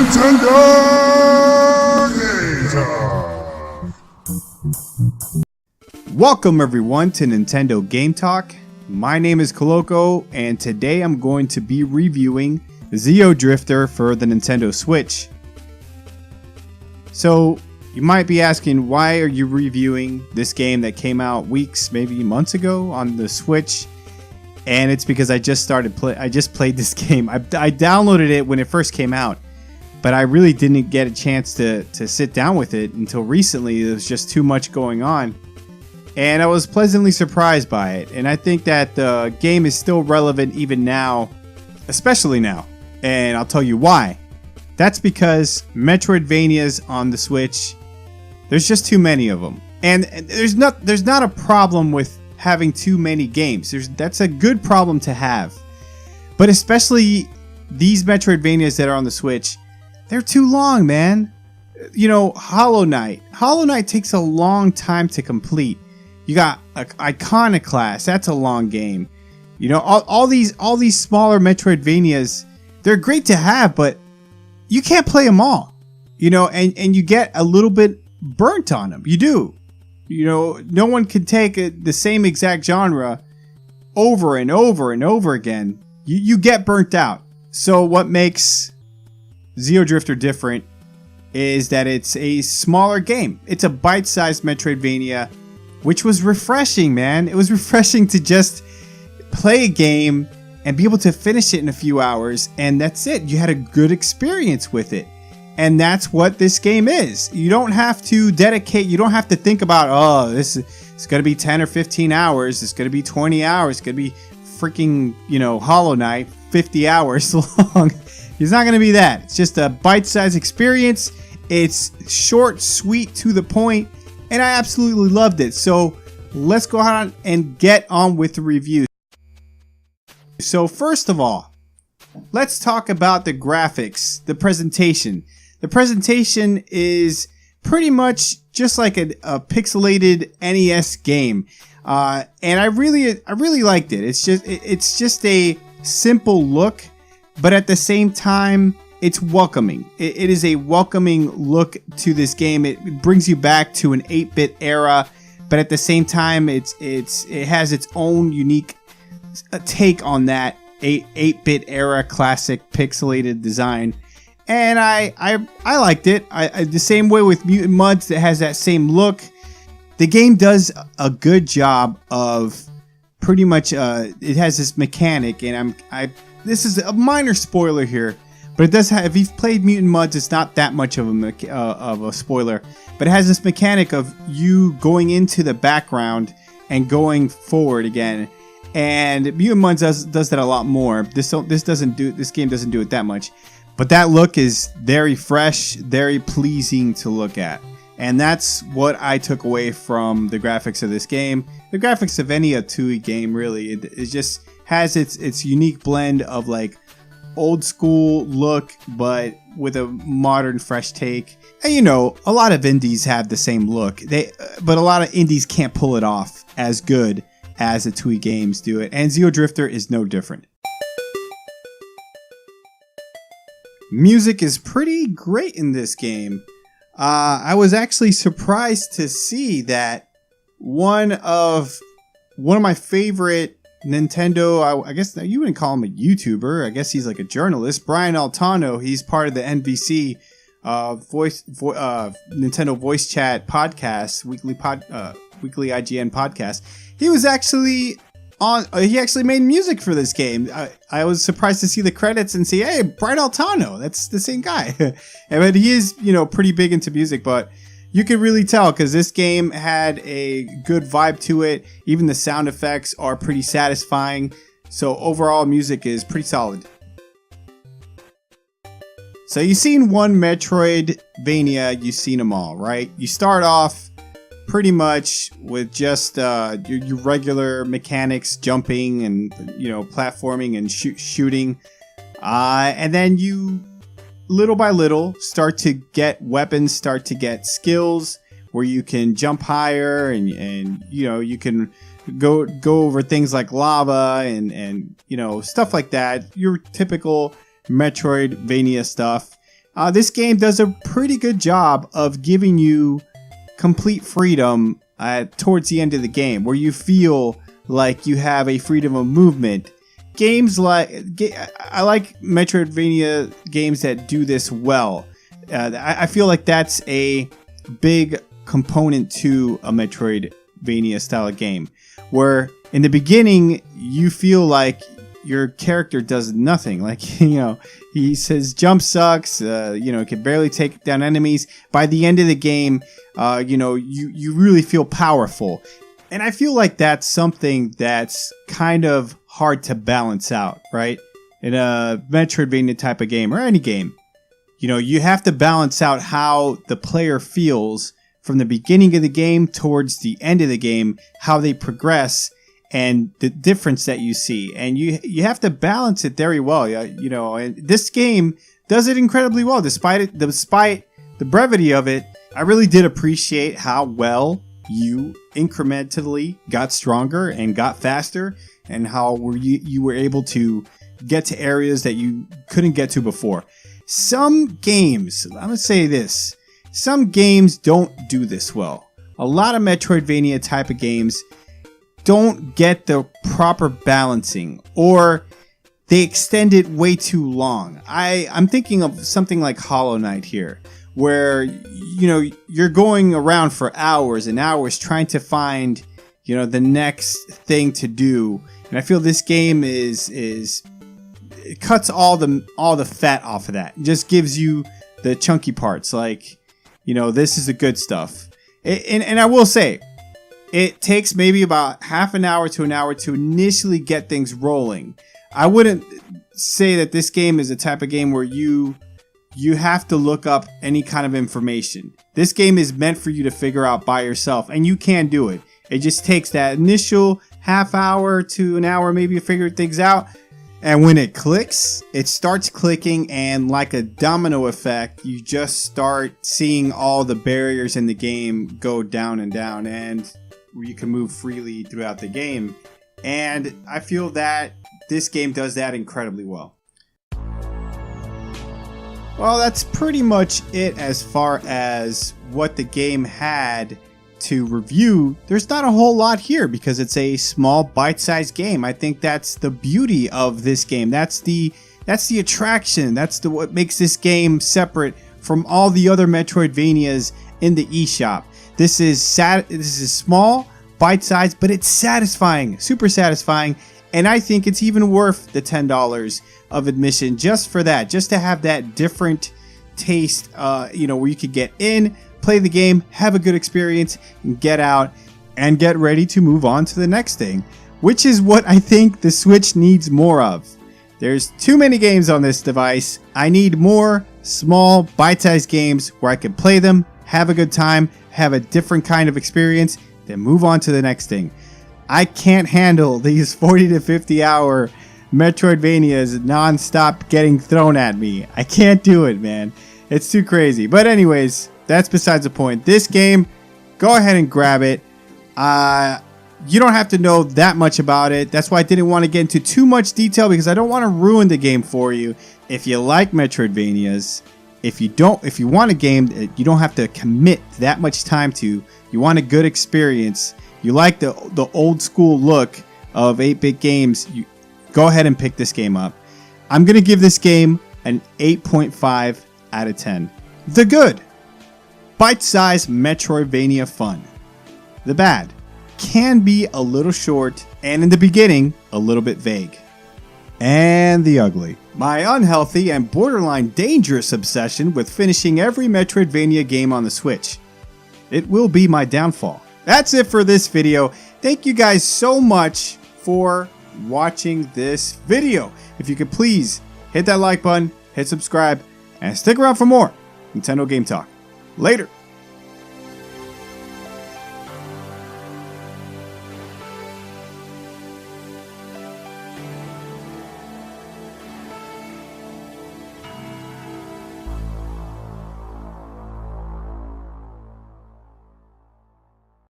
Nintendo Game Talk. Welcome everyone to Nintendo Game Talk. My name is Koloko, and today I'm going to be reviewing Xeodrifter for the Nintendo Switch. So, you might be asking, why are you reviewing this game that came out weeks, maybe months ago on the Switch? And it's because I just played this game. I downloaded it when it first came out, but I really didn't get a chance to sit down with it until recently. There was just too much going on. And I was pleasantly surprised by it. And I think that the game is still relevant even now, especially now. And I'll tell you why. That's because Metroidvanias on the Switch, there's just too many of them. And there's not a problem with having too many games. That's a good problem to have. But especially these Metroidvanias that are on the Switch, they're too long, man. You know, Hollow Knight. Hollow Knight takes a long time to complete. You got Iconoclast. That's a long game. You know, all these smaller Metroidvanias, they're great to have, but you can't play them all. You know, and you get a little bit burnt on them. You do. You know, no one can take the same exact genre over and over and over again. You get burnt out. So what makes Xeodrifter different is that it's a smaller game. It's a bite-sized Metroidvania, which was refreshing, man. It was refreshing to just play a game and be able to finish it in a few hours, and that's it. You had a good experience with it. And that's what this game is. You don't have to dedicate, you don't have to think about, oh, it's going to be 10 or 15 hours. It's going to be 20 hours. It's going to be freaking, you know, Hollow Knight, 50 hours long. It's not going to be that. It's just a bite-sized experience. It's short, sweet, to the point, and I absolutely loved it. So let's go ahead and get on with the review. So first of all, let's talk about the graphics, the presentation. The presentation is pretty much just like a pixelated NES game, and I really liked it. It's just a simple look, but at the same time, it's welcoming. It is a welcoming look to this game. It brings you back to an 8-bit era, but at the same time, it has its own unique take on that 8-bit era classic pixelated design. And I liked it. The same way with Mutant Mudds that has that same look. The game does a good job of pretty much. It has this mechanic, and this is a minor spoiler here, but it does have. If you've played Mutant Mudds, it's not that much of a spoiler. But it has this mechanic of you going into the background and going forward again. And Mutant Mudds does that a lot more. This game doesn't do it that much. But that look is very fresh, very pleasing to look at. And that's what I took away from the graphics of this game. The graphics of any Atui game, really. It just has its unique blend of like old school look, but with a modern, fresh take. And you know, a lot of indies have the same look. But a lot of indies can't pull it off as good as Atui games do it. And Xeodrifter is no different. Music is pretty great in this game. I was actually surprised to see that one of my favorite Nintendo, I guess you wouldn't call him a YouTuber. I guess he's like a journalist. Brian Altano. He's part of the NVC Nintendo Voice Chat podcast, weekly IGN podcast. He was actually he actually made music for this game. I was surprised to see the credits and see, hey, Brian Altano, that's the same guy. But he is, you know, pretty big into music, but you could really tell because this game had a good vibe to it. Even the sound effects are pretty satisfying. So overall, music is pretty solid. So you've seen one Metroidvania, you've seen them all, right? You start off pretty much with just your regular mechanics, jumping and, you know, platforming and shooting, and then you little by little start to get weapons, start to get skills where you can jump higher and you know, you can go over things like lava and you know, stuff like that. Your typical Metroidvania stuff. this game does a pretty good job of giving you complete freedom towards the end of the game, where you feel like you have a freedom of movement. Games like I like Metroidvania games that do this well. I feel like that's a big component to a Metroidvania style of game, where in the beginning you feel like your character does nothing. Like, he says jump sucks, can barely take down enemies. By the end of the game, you really feel powerful. And I feel like that's something that's kind of hard to balance out, right? In a Metroidvania type of game, or any game, you have to balance out how the player feels from the beginning of the game towards the end of the game, how they progress, and the difference that you see. And you have to balance it very well, and this game does it incredibly well. Despite the brevity of it, I really did appreciate how well you incrementally got stronger and got faster, and how you were able to get to areas that you couldn't get to before. Some games, I'm going to say this, some games don't do this well. A lot of Metroidvania type of games don't get the proper balancing, or they extend it way too long. I'm thinking of something like Hollow Knight here, where you're going around for hours and hours trying to find the next thing to do. And I feel this game it cuts all the fat off of that. It just gives you the chunky parts, like this is the good stuff. And I will say, it takes maybe about half an hour to an hour to initially get things rolling. I wouldn't say that this game is a type of game where you have to look up any kind of information. This game is meant for you to figure out by yourself, and you can do it. It just takes that initial half hour to an hour maybe to figure things out. And when it clicks, it starts clicking, and like a domino effect, you just start seeing all the barriers in the game go down and down, and you can move freely throughout the game. And I feel that this game does that incredibly well. Well, that's pretty much it as far as what the game had to review. There's not a whole lot here because it's a small bite-sized game. I think that's the beauty of this game. That's the attraction. That's what makes this game separate from all the other Metroidvanias in the eShop. This is small, bite-sized, but it's satisfying, super satisfying, and I think it's even worth the $10 of admission just for that, just to have that different taste, where you could get in, play the game, have a good experience, and get out and get ready to move on to the next thing, which is what I think the Switch needs more of. There's too many games on this device. I need more small, bite-sized games where I can play them, have a good time, have a different kind of experience, then move on to the next thing. I can't handle these 40 to 50 hour Metroidvanias non-stop getting thrown at me. I can't do it, man. It's too crazy. But anyways, that's besides the point. This game, go ahead and grab it. You don't have to know that much about it. That's why I didn't want to get into too much detail, because I don't want to ruin the game for you. If you like Metroidvanias, if you want a game that you don't have to commit that much time to, you want a good experience, you like the old school look of 8-bit games, you go ahead and pick this game up. I'm going to give this game an 8.5 out of 10. The good, bite-sized Metroidvania fun. The bad, can be a little short, and in the beginning, a little bit vague. And the ugly, my unhealthy and borderline dangerous obsession with finishing every Metroidvania game on the Switch. It will be my downfall. That's it for this video. Thank you guys so much for watching this video. If you could please hit that like button, hit subscribe, and stick around for more Nintendo Game Talk. Later.